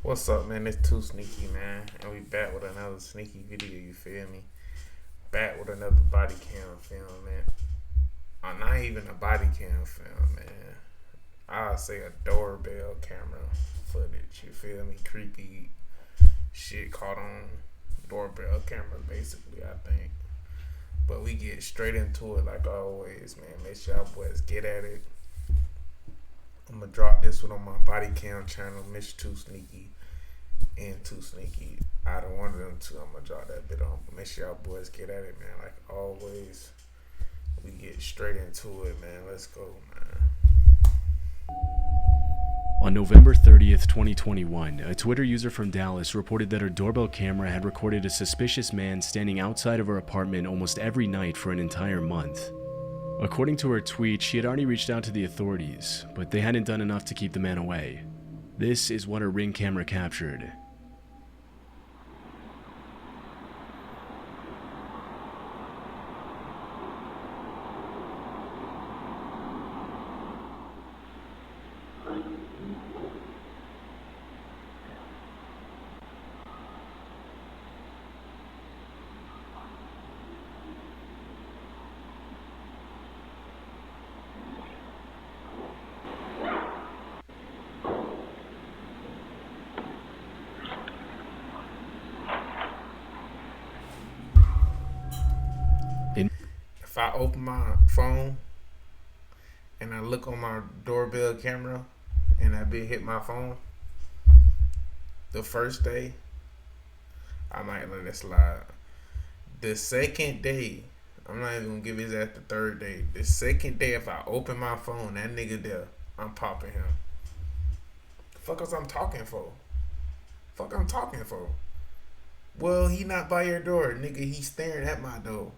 What's up, man? It's 2Sneaky, man, and we back with another sneaky video. You feel me? Back with another body cam film, man. Not even a body cam film, man. I'll say a doorbell camera footage. You feel me? Creepy shit caught on doorbell camera, basically. I think. But we get straight into it like always, man. Make sure y'all boys get at it. I'm gonna drop this one on my body cam channel, Miss 2Sneaky and 2Sneaky. Either one of them two, I'm gonna drop that bit on. But make sure y'all boys get at it, man. Like always, we get straight into it, man. Let's go, man. On November 30th, 2021, a Twitter user from Dallas reported that her doorbell camera had recorded a suspicious man standing outside of her apartment almost every night for an entire month. According to her tweet, she had already reached out to the authorities, but they hadn't done enough to keep the man away. This is what her Ring camera captured. If I open my phone and I look on my doorbell camera and that bit hit my phone, the first day, I might let it slide. The second day, I'm not even gonna give his ass the third day. The second day, if I open my phone, that nigga there, I'm popping him. Fuck us, I'm talking for. Well, he not by your door, nigga. He's staring at my door.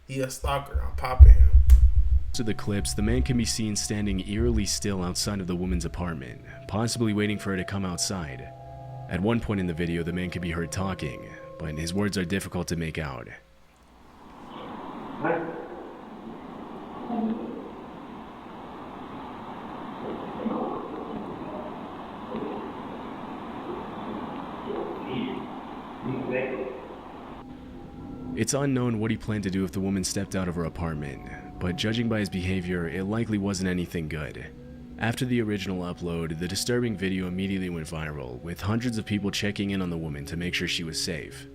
He a stalker. I'm popping him. To the clips, the man can be seen standing eerily still outside of the woman's apartment, possibly waiting for her to come outside. At one point in the video, the man can be heard talking, but his words are difficult to make out. It's unknown what he planned to do if the woman stepped out of her apartment, but judging by his behavior, it likely wasn't anything good. After the original upload, the disturbing video immediately went viral, with hundreds of people checking in on the woman to make sure she was safe.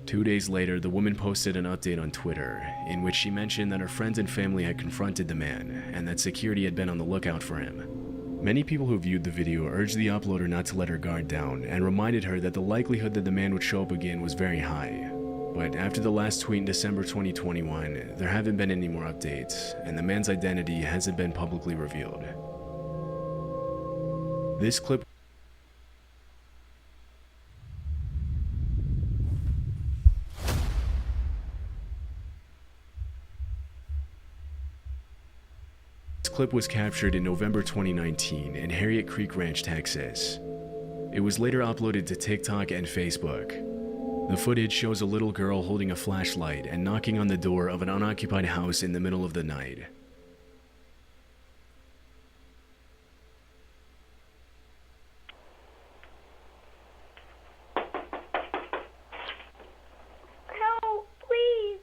2 days later, the woman posted an update on Twitter, in which she mentioned that her friends and family had confronted the man, and that security had been on the lookout for him. Many people who viewed the video urged the uploader not to let her guard down, and reminded her that the likelihood that the man would show up again was very high. But after the last tweet in December 2021, there haven't been any more updates, and the man's identity hasn't been publicly revealed. This clip was captured in November 2019 in Harriet Creek Ranch, Texas. It was later uploaded to TikTok and Facebook. The footage shows a little girl holding a flashlight and knocking on the door of an unoccupied house in the middle of the night. Help, please.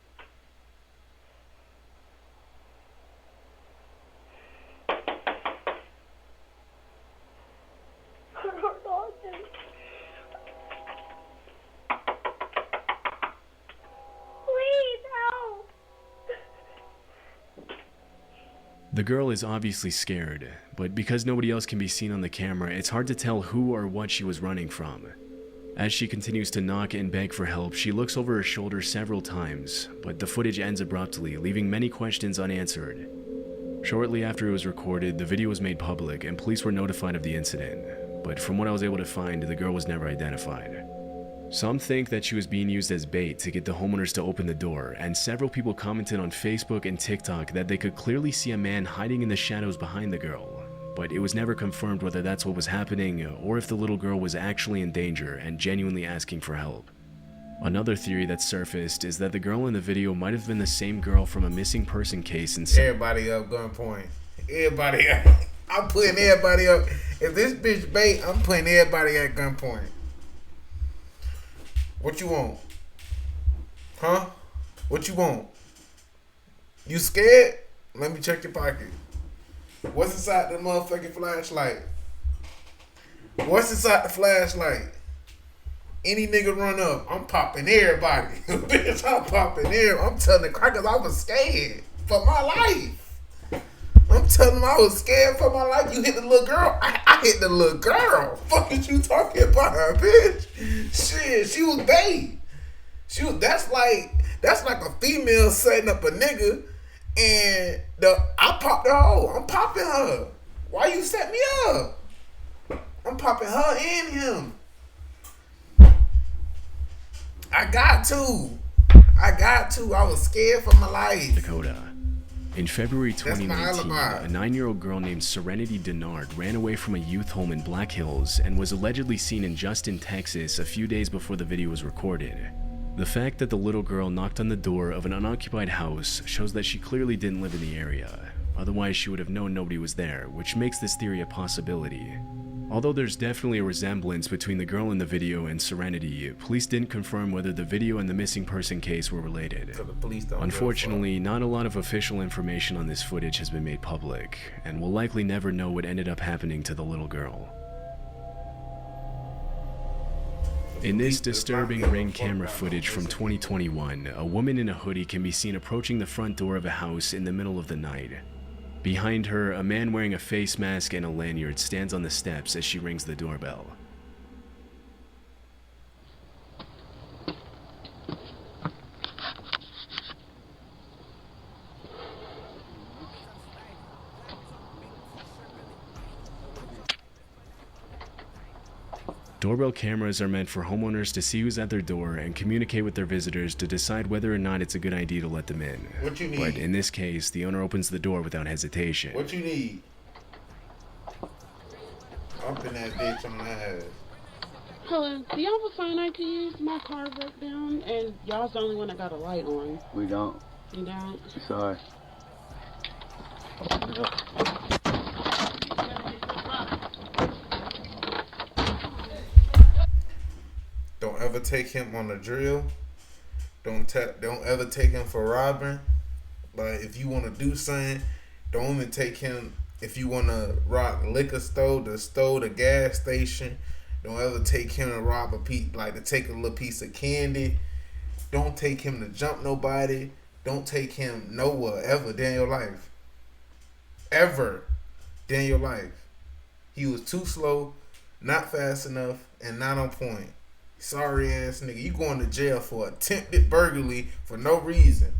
The girl is obviously scared, but because nobody else can be seen on the camera, it's hard to tell who or what she was running from. As she continues to knock and beg for help, she looks over her shoulder several times, but the footage ends abruptly, leaving many questions unanswered. Shortly after it was recorded, the video was made public and police were notified of the incident, but from what I was able to find, the girl was never identified. Some think that she was being used as bait to get the homeowners to open the door, and several people commented on Facebook and TikTok that they could clearly see a man hiding in the shadows behind the girl, but it was never confirmed whether that's what was happening or if the little girl was actually in danger and genuinely asking for help. Another theory that surfaced is that the girl in the video might have been the same girl from a missing person case in everybody up gunpoint. Everybody up. I'm putting everybody up. If this bitch bait, I'm putting everybody at gunpoint. What you want? Huh? What you want? You scared? Let me check your pocket. What's inside the motherfucking flashlight? What's inside the flashlight? Any nigga run up, I'm popping everybody. Bitch, I'm popping everybody. I'm telling the crackers I was scared for my life. I'm telling them I was scared for my life. You hit the little girl? I hit the little girl. Fuck is you talking about her, bitch? Shit, she was bait. That's like a female setting up a nigga, and I popped the hoe. I'm popping her. Why you set me up? I'm popping her and him. I got to. I was scared for my life. Dakota. In February 2019, a 9-year-old girl named Serenity Denard ran away from a youth home in Black Hills and was allegedly seen in Justin, Texas a few days before the video was recorded. The fact that the little girl knocked on the door of an unoccupied house shows that she clearly didn't live in the area. Otherwise, she would have known nobody was there, which makes this theory a possibility. Although there's definitely a resemblance between the girl in the video and Serenity, police didn't confirm whether the video and the missing person case were related. Unfortunately, not a lot of official information on this footage has been made public, and we'll likely never know what ended up happening to the little girl. In this disturbing Ring camera footage from 2021, a woman in a hoodie can be seen approaching the front door of a house in the middle of the night. Behind her, a man wearing a face mask and a lanyard stands on the steps as she rings the doorbell. Doorbell cameras are meant for homeowners to see who's at their door and communicate with their visitors to decide whether or not it's a good idea to let them in. What you need? But in this case, the owner opens the door without hesitation. What you need? Up in that bitch on my ass. Hello, do y'all have a phone I can use? My car broke down, and y'all's the only one that got a light on. We don't. You don't? Sorry. Don't ever take him on a drill. Don't ever take him for robbing. Like, if you want to do something, don't even take him. If you want to rob the liquor store, the gas station, don't ever take him to rob a piece, like to take a little piece of candy. Don't take him to jump nobody. Don't take him nowhere ever day in your life. Ever day in your life. He was too slow, not fast enough, and not on point. Sorry ass nigga, you going to jail for attempted burglary for no reason.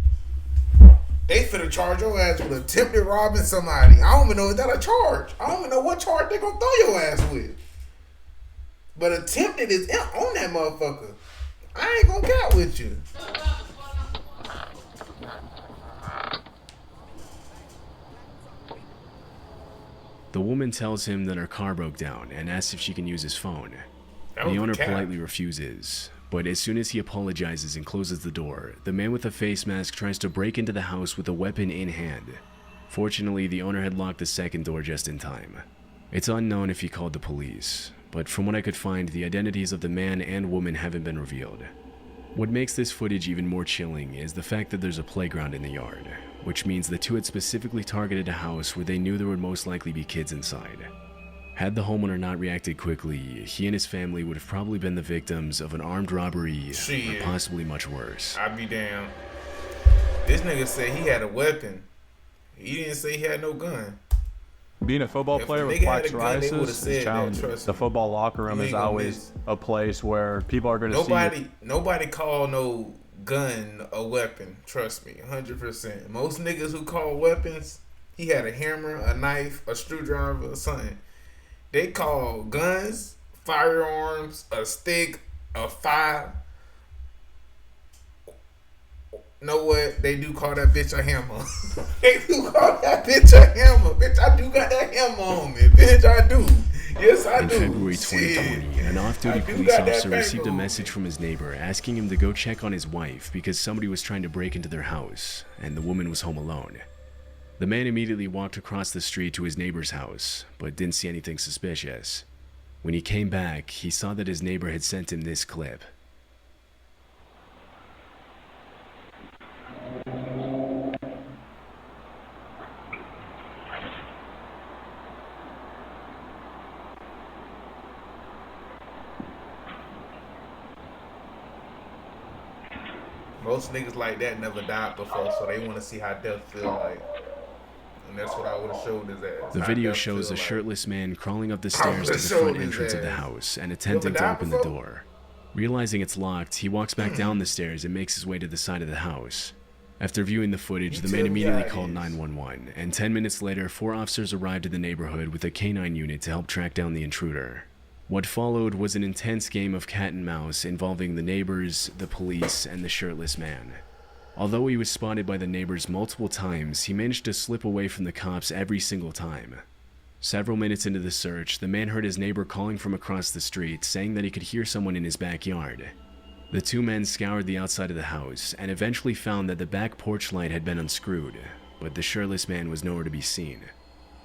They finna charge your ass with attempted robbing somebody. I don't even know if that a charge. I don't even know what charge they gonna throw your ass with. But attempted is on that motherfucker. I ain't gonna count with you. The woman tells him that her car broke down and asks if she can use his phone. The owner politely refuses, but as soon as he apologizes and closes the door, the man with the face mask tries to break into the house with a weapon in hand. Fortunately, the owner had locked the second door just in time. It's unknown if he called the police, but from what I could find, the identities of the man and woman haven't been revealed. What makes this footage even more chilling is the fact that there's a playground in the yard, which means the two had specifically targeted a house where they knew there would most likely be kids inside. Had the homeowner not reacted quickly, he and his family would have probably been the victims of an armed robbery or possibly much worse. I'd be damn. This nigga said he had a weapon. He didn't say he had no gun. Being a football player with plaque psoriasis is challenging. The football locker room is always a place where people are going to see. Nobody call no gun a weapon. Trust me, 100%. Most niggas who call weapons, he had a hammer, a knife, a screwdriver, or something. They call guns, firearms, a stick, a fire. Know what? They do call that bitch a hammer. They do call that bitch a hammer. Bitch, I do got that hammer on me. Bitch, I do. Yes, I do. In February 2020, an off-duty police officer received a message from his neighbor asking him to go check on his wife because somebody was trying to break into their house, and the woman was home alone. The man immediately walked across the street to his neighbor's house, but didn't see anything suspicious. When he came back, he saw that his neighbor had sent him this clip. Most niggas like that never died before, so they want to see how death feel like. And that's what I would have showed his ass. The video shows a shirtless man crawling up the stairs to the front entrance of the house and attempting to open the door. Realizing it's locked, he walks back down the stairs and makes his way to the side of the house. After viewing the footage, the man immediately called 911, and 10 minutes later, 4 officers arrived in the neighborhood with a canine unit to help track down the intruder. What followed was an intense game of cat and mouse involving the neighbors, the police, and the shirtless man. Although he was spotted by the neighbors multiple times, he managed to slip away from the cops every single time. Several minutes into the search, the man heard his neighbor calling from across the street, saying that he could hear someone in his backyard. The 2 men scoured the outside of the house and eventually found that the back porch light had been unscrewed, but the shirtless man was nowhere to be seen.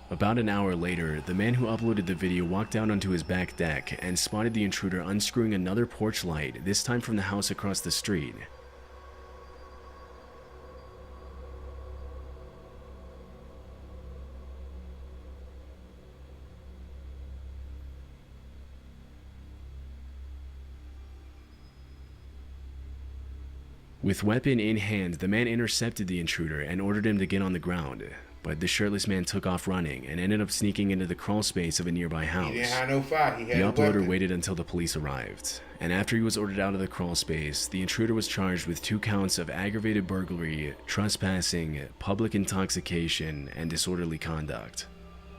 About an hour later, the man who uploaded the video walked out onto his back deck and spotted the intruder unscrewing another porch light, this time from the house across the street. With weapon in hand, the man intercepted the intruder and ordered him to get on the ground, but the shirtless man took off running and ended up sneaking into the crawl space of a nearby house. He didn't have no fight. He had the uploader weapon. waited until the police arrived, and after he was ordered out of the crawl space, the intruder was charged with 2 counts of aggravated burglary, trespassing, public intoxication, and disorderly conduct.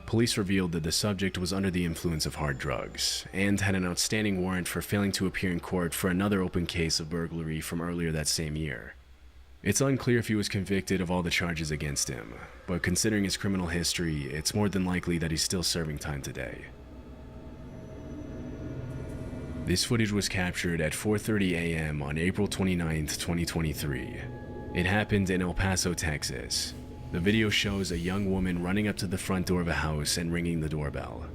Police revealed that the subject was under the influence of hard drugs, and had an outstanding warrant for failing to appear in court for another open case of burglary from earlier that same year. It's unclear if he was convicted of all the charges against him, but considering his criminal history, it's more than likely that he's still serving time today. This footage was captured at 4:30 a.m. on April 29, 2023. It happened in El Paso, Texas. The video shows a young woman running up to the front door of a house and ringing the doorbell.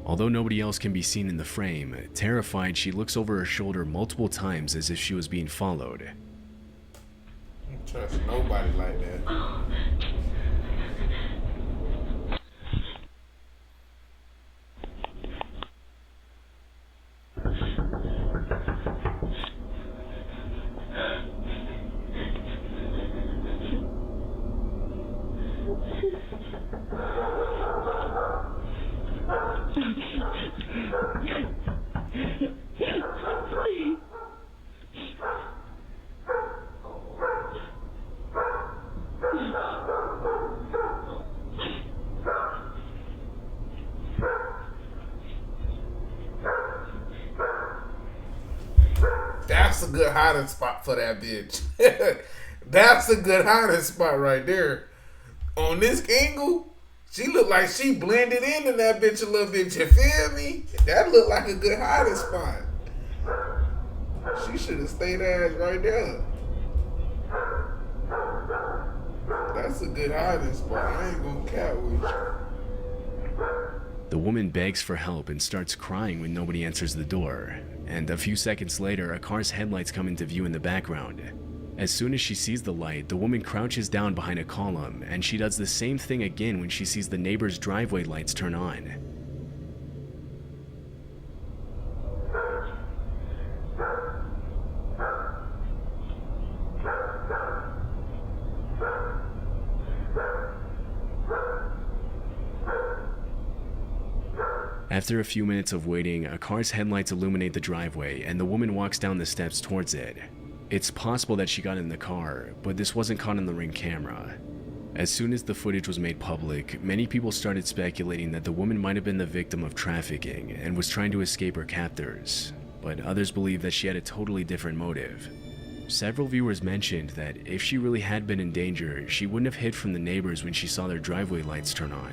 Although nobody else can be seen in the frame, terrified, she looks over her shoulder multiple times as if she was being followed. I don't trust nobody like that. That's a good hiding spot for that bitch. That's a good hiding spot right there. On this angle, she looked like she blended into that bitch a little bit. You feel me? That looked like a good hiding spot. She should have stayed ass right there. That's a good hiding spot. I ain't gonna cat with you. The woman begs for help and starts crying when nobody answers the door, and a few seconds later, a car's headlights come into view in the background. As soon as she sees the light, the woman crouches down behind a column, and she does the same thing again when she sees the neighbor's driveway lights turn on. After a few minutes of waiting, a car's headlights illuminate the driveway, and the woman walks down the steps towards it. It's possible that she got in the car, but this wasn't caught on the Ring camera. As soon as the footage was made public, many people started speculating that the woman might have been the victim of trafficking and was trying to escape her captors, but others believe that she had a totally different motive. Several viewers mentioned that if she really had been in danger, she wouldn't have hid from the neighbors when she saw their driveway lights turn on.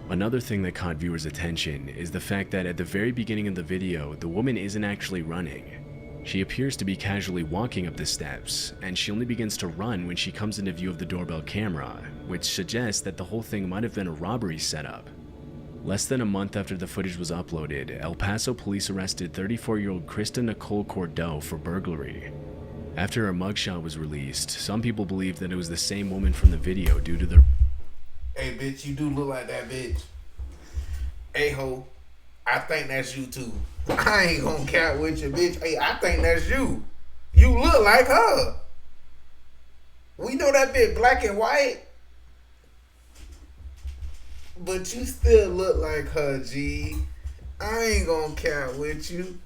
Another thing that caught viewers' attention is the fact that at the very beginning of the video, the woman isn't actually running. She appears to be casually walking up the steps, and she only begins to run when she comes into view of the doorbell camera, which suggests that the whole thing might have been a robbery setup. Less than a month after the footage was uploaded, El Paso police arrested 34-year-old Krista Nicole Cordeaux for burglary. After her mugshot was released, some people believed that it was the same woman from the video due to the Hey, bitch, you do look like that bitch. Hey, ho, I think that's you too. I ain't gonna count with you, bitch. Hey, I think that's you. You look like her. We know that bit black and white. But you still look like her, G. I ain't gonna count with you.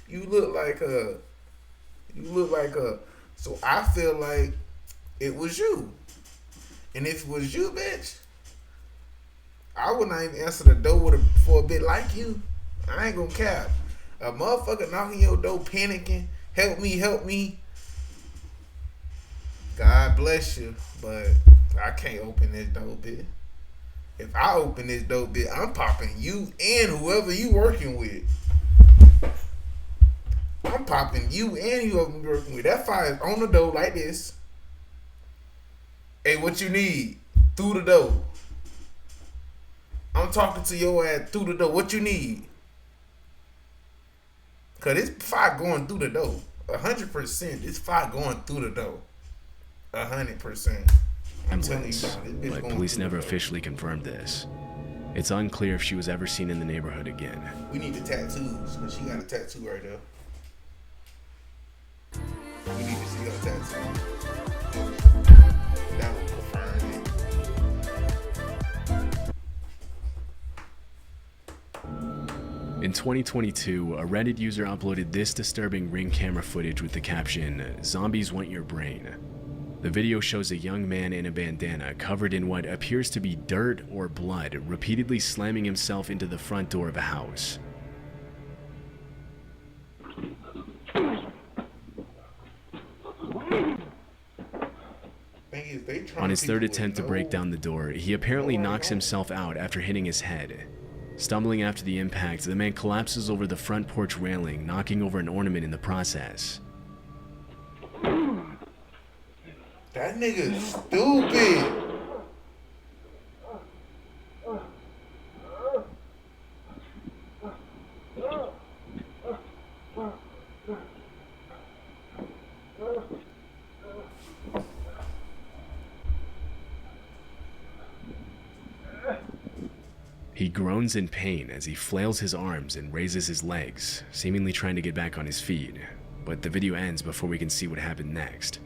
You look like her. You look like her. So I feel like it was you. And if it was you, bitch, I would not even answer the door for a bit like you. I ain't gonna cap. A motherfucker knocking your door panicking, help me, help me. God bless you, but I can't open this door, bitch. If I open this door, bitch, I'm popping you and whoever you working with. I'm popping you and whoever you working with. That fire is on the door like this. Hey, what you need? Through the door. I'm talking to your ass through the door. What you need? Cause it's fire going through the door. 100%. It's fire going through the door. 100%. I'm telling you about it. But police never officially confirmed this. It's unclear if she was ever seen in the neighborhood again. We need the tattoos, but she got a tattoo right there. We need to see her tattoo. That will confirm it. In 2022, a Reddit user uploaded this disturbing Ring camera footage with the caption, "Zombies want your brain." The video shows a young man in a bandana covered in what appears to be dirt or blood, repeatedly slamming himself into the front door of a house. On his third attempt to break down the door, he apparently knocks himself out after hitting his head. Stumbling after the impact, the man collapses over the front porch railing, knocking over an ornament in the process. That nigga's stupid. He groans in pain as he flails his arms and raises his legs, seemingly trying to get back on his feet, but the video ends before we can see what happened next.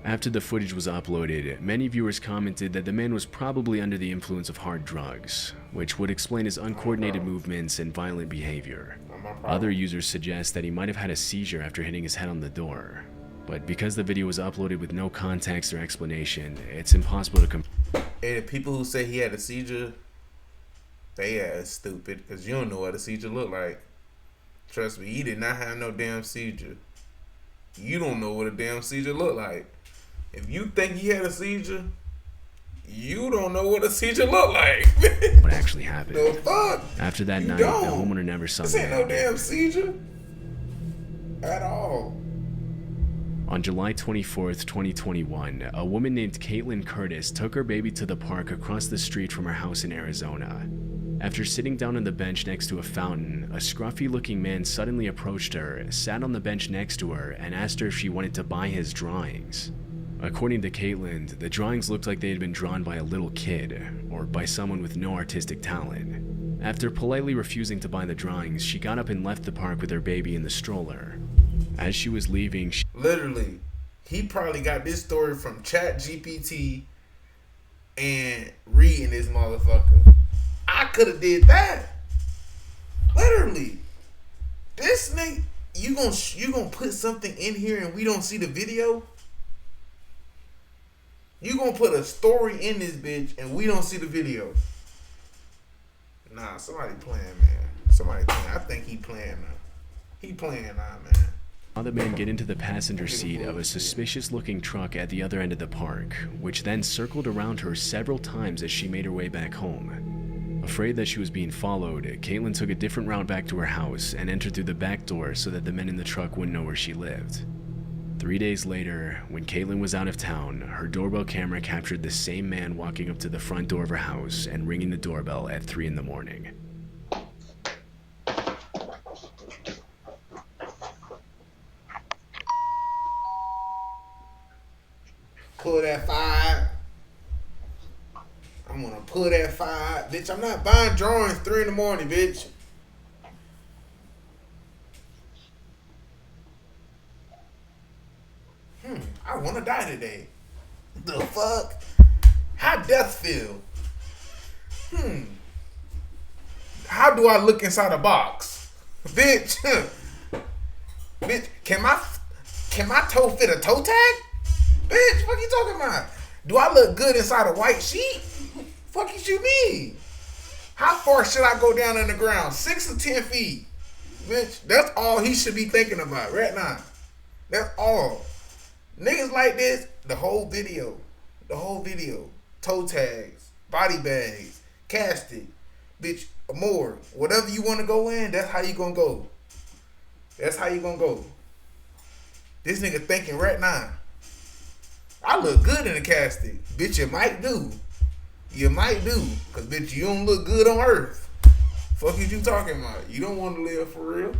After the footage was uploaded, many viewers commented that the man was probably under the influence of hard drugs, which would explain his uncoordinated movements and violent behavior. Other users suggest that he might have had a seizure after hitting his head on the door, but because the video was uploaded with no context or explanation, it's impossible to Hey, the people who say he had a seizure, they ass stupid, because you don't know what a seizure look like. Trust me, he did not have no damn seizure. You don't know what a damn seizure look like. If you think he had a seizure, you don't know what a seizure look like. What actually happened. The fuck? After that You night, don't. the homeowner never saw This the ain't man no again. damn seizure at all. On July 24th, 2021, a woman named Caitlin Curtis took her baby to the park across the street from her house in Arizona. After sitting down on the bench next to a fountain, a scruffy-looking man suddenly approached her, sat on the bench next to her, and asked her if she wanted to buy his drawings. According to Caitlin, the drawings looked like they had been drawn by a little kid, or by someone with no artistic talent. After politely refusing to buy the drawings, she got up and left the park with her baby in the stroller. As she was leaving, Literally, he probably got this story from ChatGPT and reading this motherfucker. I could have did that. Literally. This nigga, you gonna put something in here and we don't see the video? You gonna put a story in this bitch and we don't see the video? Nah, somebody playing, man. Somebody playing. I think he playing now. He playing now, man. Saw the man get into the passenger seat of a suspicious-looking truck at the other end of the park, which then circled around her several times as she made her way back home. Afraid that she was being followed, Caitlin took a different route back to her house and entered through the back door so that the men in the truck wouldn't know where she lived. 3 days later, when Caitlin was out of town, her doorbell camera captured the same man walking up to the front door of her house and ringing the doorbell at 3 in the morning. Pull that fire. I'm gonna pull that fire. Bitch, I'm not buying drawings 3 in the morning, bitch. I wanna die today. The fuck? How death feel? How do I look inside a box? Bitch. Bitch, can my toe fit a toe tag? Bitch, what you talking about? Do I look good inside a white sheet? Fuck you mean? How far should I go down in the ground? 6 or 10 feet? Bitch, that's all he should be thinking about right now. That's all. Niggas like this, the whole video. Toe tags, body bags, casting, bitch, more. Whatever you want to go in, that's how you gonna go. That's how you gonna go. This nigga thinking right now, I look good in the casting. Bitch, you might do. You might do. Cause bitch, you don't look good on earth. Fuck is you talking about? You don't want to live for real.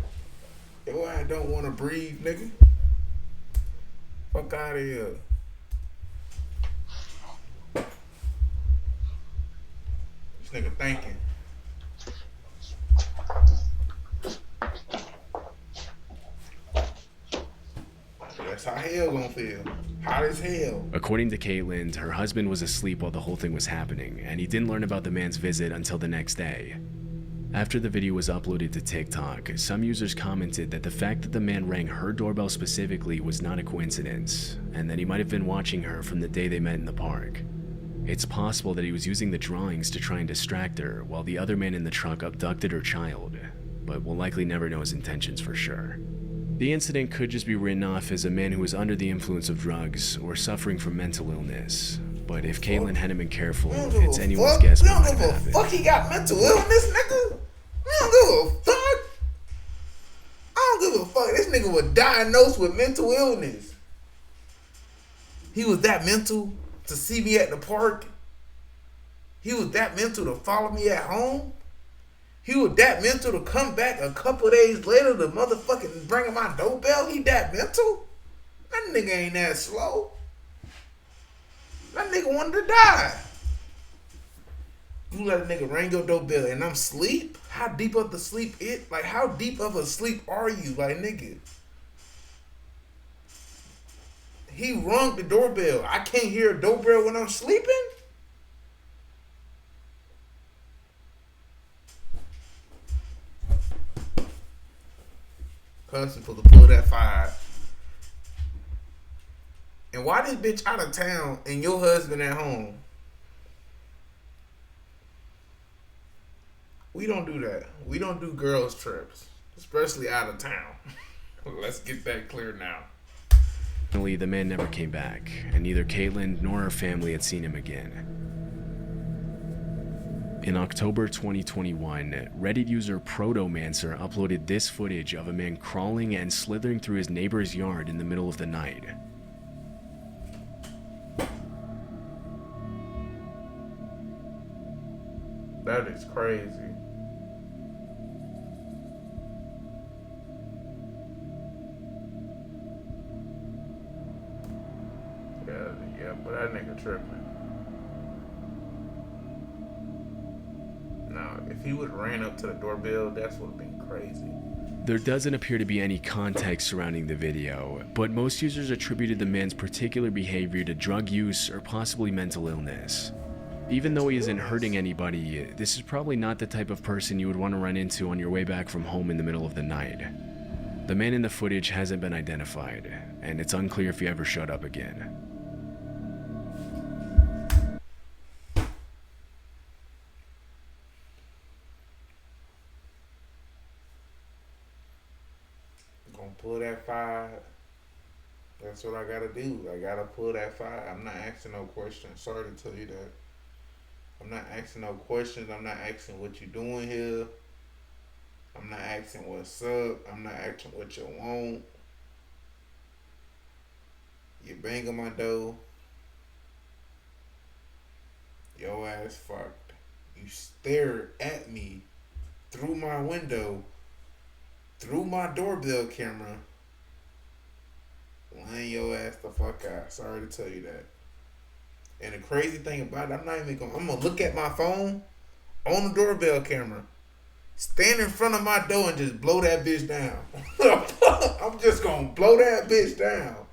Your ass don't want to breathe, nigga. Fuck out of here. This nigga thinking. That's how hell gonna feel. Hot as hell. According to Caitlin, her husband was asleep while the whole thing was happening, and he didn't learn about the man's visit until the next day. After the video was uploaded to TikTok, some users commented that the fact that the man rang her doorbell specifically was not a coincidence, and that he might have been watching her from the day they met in the park. It's possible that he was using the drawings to try and distract her, while the other man in the truck abducted her child, but we'll likely never know his intentions for sure. The incident could just be written off as a man who was under the influence of drugs or suffering from mental illness. But if Caitlin hadn't been careful, it's anyone's guess what might have happened. Fuck, he got mental illness, nigga? We don't give a fuck. I don't give a fuck. This nigga was diagnosed with mental illness. He was that mental to see me at the park. He was that mental to follow me at home. He was that mental to come back a couple days later to motherfucking bring him my doorbell. He that mental? That nigga ain't that slow. That nigga wanted to die. You let a nigga ring your doorbell and I'm asleep? How deep of the sleep it? Like, how deep of a sleep are you? Like, nigga. He rung the doorbell. I can't hear a doorbell when I'm sleeping? Cuz supposed to pull that fire. And why this bitch out of town and your husband at home? We don't do that. We don't do girls trips, especially out of town. Let's get that clear now. Finally, the man never came back, and neither Caitlin nor her family had seen him again. In October 2021, Reddit user Protomancer uploaded this footage of a man crawling and slithering through his neighbor's yard in the middle of the night. That is crazy. Yeah, but that nigga tripping. Now, if he would have ran up to the doorbell, that's would have been crazy. There doesn't appear to be any context surrounding the video, but most users attributed the man's particular behavior to drug use or possibly mental illness. Even though he isn't hurting anybody, this is probably not the type of person you would want to run into on your way back from home in the middle of the night. The man in the footage hasn't been identified, and it's unclear if he ever showed up again. Gonna pull that fire. That's what I gotta do. I gotta pull that fire. I'm not asking no questions. Sorry to tell you that. I'm not asking no questions. I'm not asking what you doing here. I'm not asking what's up. I'm not asking what you want. You bang on my door. Your ass fucked. You stare at me through my window, through my doorbell camera. Laying your ass the fuck out. Sorry to tell you that. And the crazy thing about it, I'm gonna look at my phone on the doorbell camera, stand in front of my door and just blow that bitch down. I'm just gonna blow that bitch down.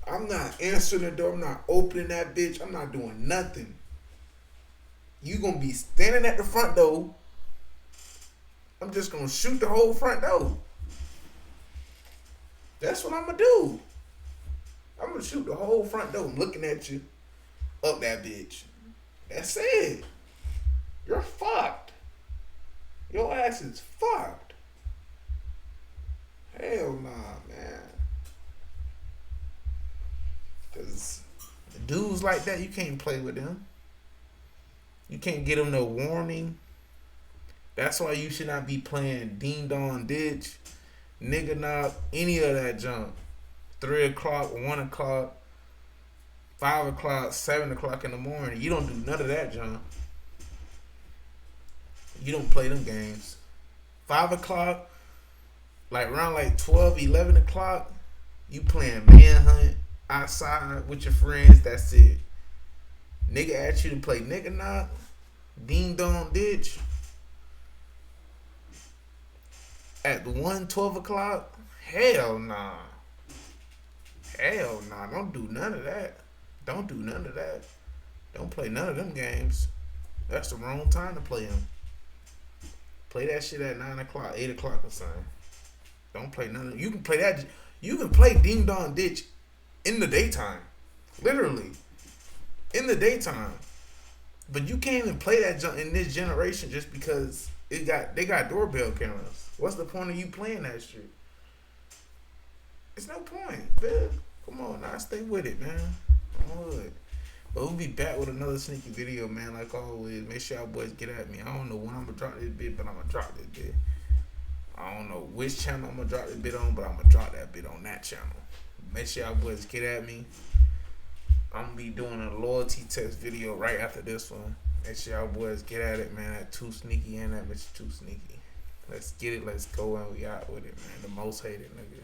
I'm not answering the door. I'm not opening that bitch. I'm not doing nothing. You gonna be standing at the front door. I'm just gonna shoot the whole front door. That's what I'm gonna do. I'm gonna shoot the whole front door. I'm looking at you. Up that bitch. That's it. You're fucked. Your ass is fucked. Hell nah, man. Cause dudes like that, you can't play with them. You can't get them no warning. That's why you should not be playing ding dong ditch, nigga knock, any of that junk. 3 o'clock, 1 o'clock, 5 o'clock, 7 o'clock in the morning. You don't do none of that junk. You don't play them games. 5 o'clock, like around like 12, 11 o'clock, you playing manhunt outside with your friends. That's it. Nigga asked you to play nigga knock, ding dong ditch at 12 o'clock. Hell nah. Hell nah. Don't do none of that. Don't do none of that. Don't play none of them games. That's the wrong time to play them. Play that shit at 9 o'clock, 8 o'clock or something. Don't play none of them. You can play that. You can play ding dong ditch in the daytime. Literally. In the daytime. But you can't even play that junk in this generation just because they got doorbell cameras. What's the point of you playing that shit? It's no point, man. Come on now, stay with it, man. I'm good. But we'll be back with another sneaky video, man. Like always, make sure y'all boys get at me. I don't know when I'm gonna drop this bit, but I'm gonna drop this bit. I don't know which channel I'm gonna drop this bit on, but I'm gonna drop that bit on that channel. Make sure y'all boys get at me. I'm gonna be doing a loyalty test video right after this one. Make sure y'all boys get at it, man. At 2Sneaky and at Mr. 2Sneaky. Let's get it. Let's go, and we out with it, man. The most hated nigga.